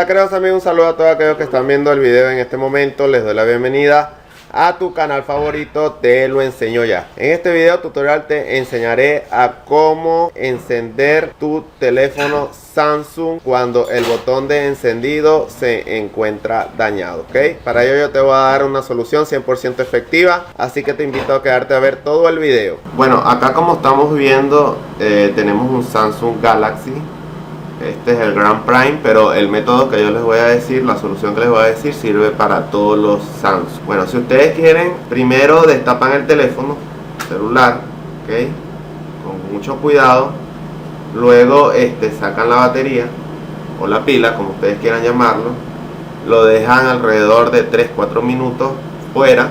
Hola queridos amigos, un saludo a todos aquellos que están viendo el video en este momento. Les doy la bienvenida a tu canal favorito, Te Lo Enseño Ya. En este video tutorial te enseñaré a cómo encender tu teléfono Samsung cuando el botón de encendido se encuentra dañado, ¿ok? Para ello yo te voy a dar una solución 100% efectiva, así que te invito a quedarte a ver todo el video. Bueno, acá como estamos viendo tenemos un Samsung Galaxy. Este es el Grand Prime, pero el método que yo les voy a decir, la solución que les voy a decir, sirve para todos los Samsung. Bueno, si ustedes quieren, primero destapan el teléfono celular, ¿ok? Con mucho cuidado. Luego sacan la batería o la pila, como ustedes quieran llamarlo. Lo dejan alrededor de 3-4 minutos fuera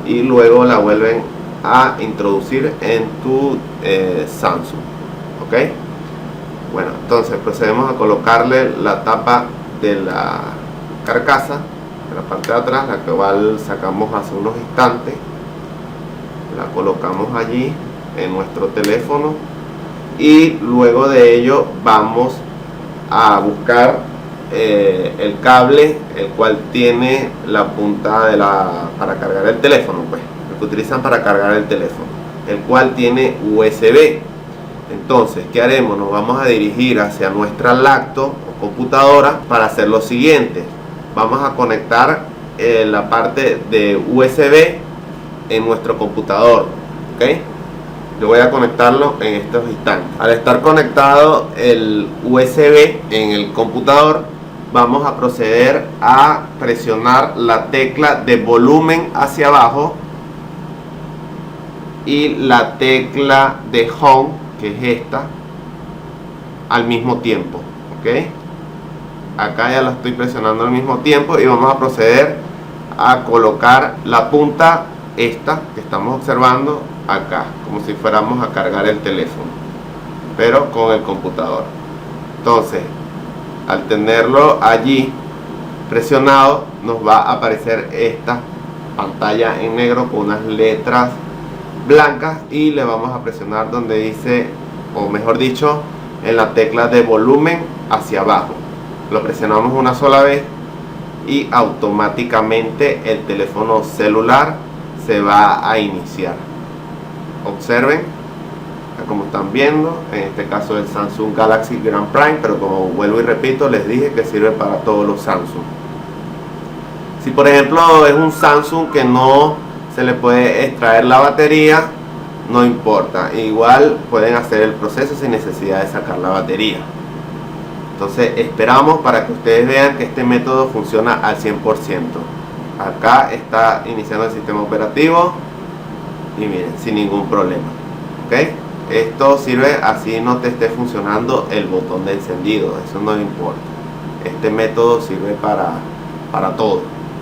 y luego la vuelven a introducir en tu Samsung, ¿ok? Bueno, entonces procedemos a colocarle la tapa de la carcasa de la parte de atrás, la cual sacamos hace unos instantes. La colocamos allí en nuestro teléfono y luego de ello vamos a buscar el cable, el cual tiene la punta de para cargar el teléfono, pues, lo que utilizan para cargar el teléfono, el cual tiene USB. Entonces, ¿qué haremos? Nos vamos a dirigir hacia nuestra laptop o computadora para hacer lo siguiente. Vamos a conectar la parte de USB en nuestro computador, ¿ok? Yo voy a conectarlo en estos instantes. Al estar conectado el USB en el computador, vamos a proceder a presionar la tecla de volumen hacia abajo y la tecla de home, que es esta, al mismo tiempo, ¿ok? Acá ya la estoy presionando al mismo tiempo y vamos a proceder a colocar la punta esta que estamos observando acá, como si fuéramos a cargar el teléfono, pero con el computador. Entonces, al tenerlo allí presionado, nos va a aparecer esta pantalla en negro con unas letras blancas y le vamos a presionar donde dice, o mejor dicho, en la tecla de volumen hacia abajo. Lo presionamos una sola vez y automáticamente el teléfono celular se va a iniciar. Observen, como están viendo, en este caso el Samsung Galaxy Grand Prime, pero como vuelvo y repito, les dije que sirve para todos los Samsung. Si por ejemplo es un Samsung que no se le puede extraer la batería, no importa, igual pueden hacer el proceso sin necesidad de sacar la batería. Entonces esperamos para que ustedes vean que este método funciona al 100%. Acá está iniciando el sistema operativo y miren, sin ningún problema, ¿ok? Esto sirve así no te esté funcionando el botón de encendido, eso no importa. Este método sirve para todo.